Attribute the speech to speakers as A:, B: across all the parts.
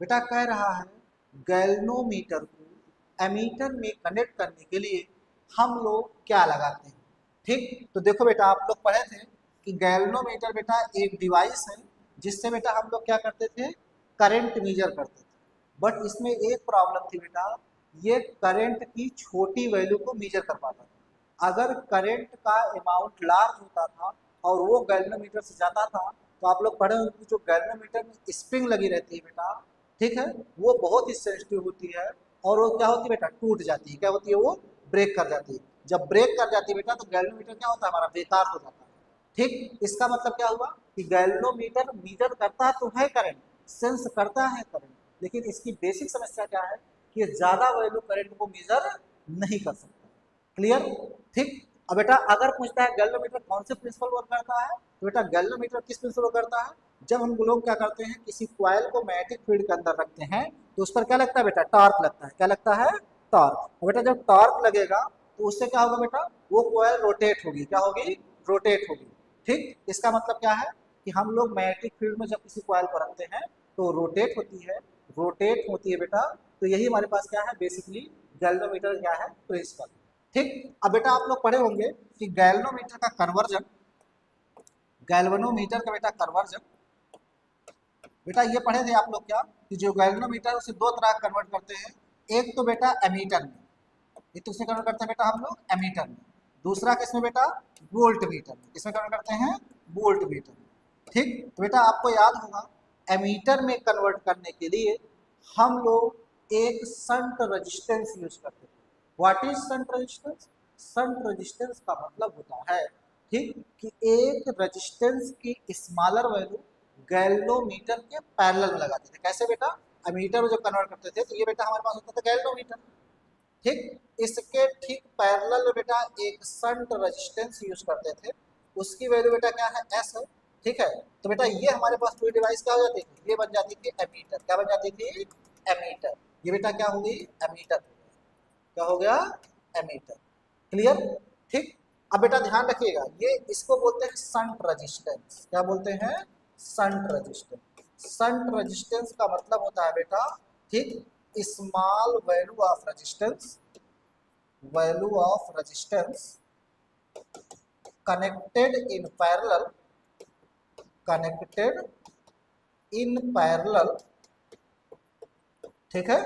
A: बेटा कह रहा है गैल्वनोमीटर को एमीटर में कनेक्ट करने के लिए हम लोग क्या लगाते हैं। ठीक, तो देखो बेटा आप लोग पढ़े थे कि गैल्वनोमीटर बेटा एक डिवाइस है जिससे बेटा हम लोग क्या करते थे, करंट मेजर करते थे। बट इसमें एक प्रॉब्लम थी बेटा, ये करंट की छोटी वैल्यू को मेजर कर पाता था। अगर करंट का अमाउंट लार्ज होता था और वो गैल्वनोमीटर से जाता था तो आप लोग पढ़े होंगे कि जो गैल्वनोमीटर में स्प्रिंग लगी रहती है बेटा, ठीक है, वो बहुत ही सेंसिटिव होती है और वो क्या होती है बेटा, टूट जाती है। क्या होती है, वो ब्रेक कर जाती है। जब ब्रेक कर जाती है बेटा तो गैल्वनोमीटर क्या होता है, हमारा बेकार हो जाता है। ठीक, इसका मतलब क्या हुआ कि गैल्वनोमीटर मीटर करता तो है करंट, सेंस करता है करंट, लेकिन इसकी बेसिक समस्या क्या है कि ज्यादा वैल्यू करंट को मेजर नहीं कर सकता। क्लियर। ठीक, अब बेटा अगर पूछता है गैल्वनोमीटर कौन से प्रिंसिपल वर्क करता है, तो बेटा गैल्वनोमीटर किस प्रिंसिपल वर्क करता है, जब हम लोग क्या करते हैं किसी कॉइल को मैग्नेटिक फील्ड के अंदर रखते हैं तो उस पर क्या लगता है बेटा, टॉर्क लगता है। क्या लगता है, टॉर्क। और बेटा जब टॉर्क लगेगा तो उससे क्या होगा बेटा, वो कॉइल रोटेट होगी। क्या होगी, रोटेट होगी। ठीक, इसका मतलब क्या है कि हम लोग मैग्नेटिक फील्ड में जब किसी कॉइल को रखते हैं तो रोटेट होती है, रोटेट होती है बेटा। तो यही हमारे पास क्या है, बेसिकली गैल्वनोमीटर क्या है, प्रिंसिपल। ठीक, अब बेटा आप लोग पढ़े होंगे कि गैल्वनोमीटर का कन्वर्जन, गैल्वनोमीटर का बेटा कन्वर्जन, बेटा ये पढ़े थे आप लोग क्या कि जो गैल्वनोमीटर उसे दो तरह कन्वर्ट करते हैं। एक तो बेटा एमीटर में, एक तो उसे कन्वर्ट करते हैं बेटा हम लोग एमीटर में। दूसरा किसमें बेटा, वोल्ट मीटर में। किसमें कन्वर्ट करते हैं, वोल्ट मीटर में। ठीक, तो बेटा आपको याद होगा एमीटर में कन्वर्ट करने के लिए हम लोग एक शंट रेजिस्टेंस यूज करते हैं। What is shunt resistance, shunt resistance का मतलब होता है, ठीक, कि एक रेजिस्टेंस की स्मॉलर वैल्यू गैल्वनोमीटर के पैरेलल में लगाते थे। कैसे बेटा, एमीटर में जब कन्वर्ट करते थे तो ये बेटा हमारे पास होता था गैल्वनोमीटर। ठीक, इसके ठीक पैरेलल में बेटा एक शंट रेजिस्टेंस यूज करते थे। उसकी वैल्यू बेटा क्या है, एस है। ठीक है, तो बेटा ये हमारे पास पूरी डिवाइस क्या हो जाती थी, ये बन जाती थी एमीटर। क्या बन जाती थी, एमीटर। ये बेटा क्या होगी, एमीटर। क्या हो गया, एमीटर। क्लियर। ठीक, अब बेटा ध्यान रखिएगा ये इसको बोलते हैं शंट रेजिस्टेंस। क्या बोलते हैं, शंट रेजिस्टेंस। शंट रेजिस्टेंस का मतलब होता है बेटा, ठीक, small value of resistance, value of resistance connected in parallel, connected in parallel, ठीक है,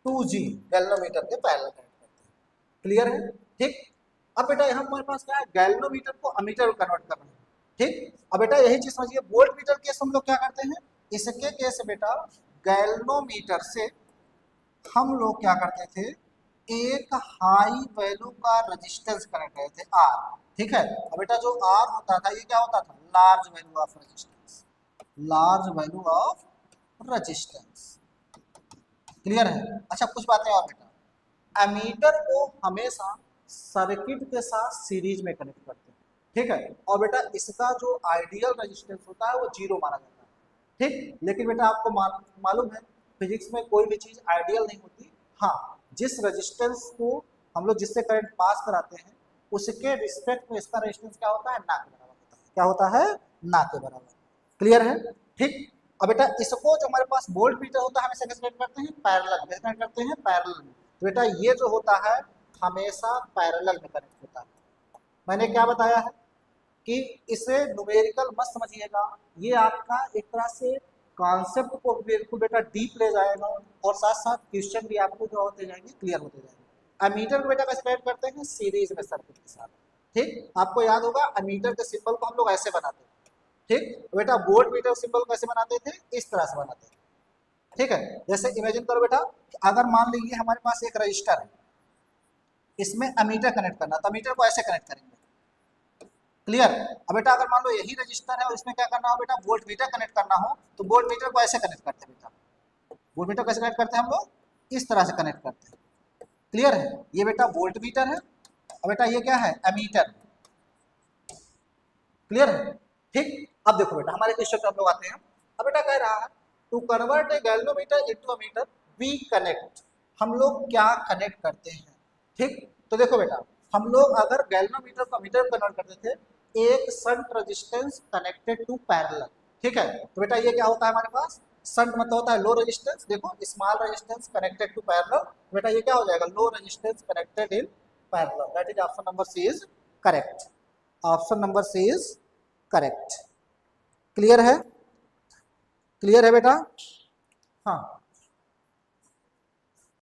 A: 2G गैल्वनोमीटर के पैरेलल कनेक्ट करते हैं। क्लियर है। ठीक, अब बेटा यहाँ हमारे पास क्या है, गैल्वनोमीटर को अमीटर में कन्वर्ट करना है। ठीक, अब बेटा यही चीज समझिए, वोल्ट मीटर केस हम लोग क्या करते हैं, इसके केस बेटा गैल्वनोमीटर से हम लोग क्या करते थे, एक हाई वैल्यू का रेजिस्टेंस कनेक्ट करते थे, आर। ठीक है, अब बेटा जो आर होता था ये क्या होता था, large value of resistance, large value of resistance. Clear है। अच्छा कुछ बातें और बेटा, एमीटर को हमेशा सर्किट के साथ सीरीज में कनेक्ट करते हैं। ठीक है, और बेटा इसका जो आइडियल रेजिस्टेंस होता है वो जीरो माना जाता है। ठीक, लेकिन बेटा आपको मालूम है फिजिक्स में कोई भी चीज आइडियल नहीं होती। हाँ, जिस रेजिस्टेंस को हम लोग जिससे करंट पास कराते हैं उसके रिस्पेक्ट में इसका रेजिस्टेंस क्या होता है, ना के बराबर होता है। क्या होता है, ना के बराबर। क्लियर है। ठीक, अब बेटा इसको जो हमारे पास वोल्ट मीटर होता है हमेशा कैसे कनेक्ट करते हैं, पैरेलल। कैसे कनेक्ट करते हैं, पैरेलल में। तो बेटा ये जो होता है हमेशा पैरेलल में कनेक्ट होता है। मैंने क्या बताया है कि इसे न्यूमेरिकल मत समझिएगा, ये आपका एक तरह से कॉन्सेप्ट को बिल्कुल बेटा डीप ले जाएगा और साथ साथ क्वेश्चन भी आपको जो होते जाएंगे क्लियर होते जाएंगे। अमीटर को बेटा कैसे कनेक्ट करते हैं, सीरीज में सर्किट के साथ। ठीक, आपको याद होगा अमीटर के सिंबल को हम लोग ऐसे बनाते हैं। ठीक, बेटा वोल्ट मीटर सिंबल कैसे बनाते थे, इस तरह से बनाते थे। ठीक है, जैसे इमेजिन करो बेटा अगर मान लीजिए हमारे पास एक रजिस्टर है, इसमें अमीटर कनेक्ट करना, तो अमीटर को ऐसे कनेक्ट करेंगे। क्लियर। अब बेटा अगर मान लो यही रजिस्टर है और इसमें क्या करना हो बेटा, वोल्ट मीटर कनेक्ट करना हो, तो वोल्ट मीटर को ऐसे कनेक्ट करते हैं बेटा। वोल्ट मीटर कैसे कनेक्ट करते हैं हम लोग, इस तरह से कनेक्ट करते हैं। क्लियर है, ये बेटा वोल्ट मीटर है और बेटा ये क्या है, एमीटर। क्लियर है। ठीक, अब देखो बेटा हमारे क्वेश्चन पे हम लोग आते हैं। अब बेटा कह रहा है to convert a galvanometer into a meter we connect, हम लोग क्या कनेक्ट करते हैं। ठीक, तो देखो बेटा हम लोग अगर गैल्वनोमीटर को मीटर में कन्वर्ट करते थे, एक shunt resistance connected to parallel. ठीक है, तो बेटा ये क्या होता है हमारे पास, शंट मतलब होता है लो रेजिस्टेंस, देखो small resistance connected to parallel, बेटा ये क्या हो जाएगा, low resistance connected in parallel, that is option number C is correct, option number C is correct. Clear है, क्लियर है बेटा? हाँ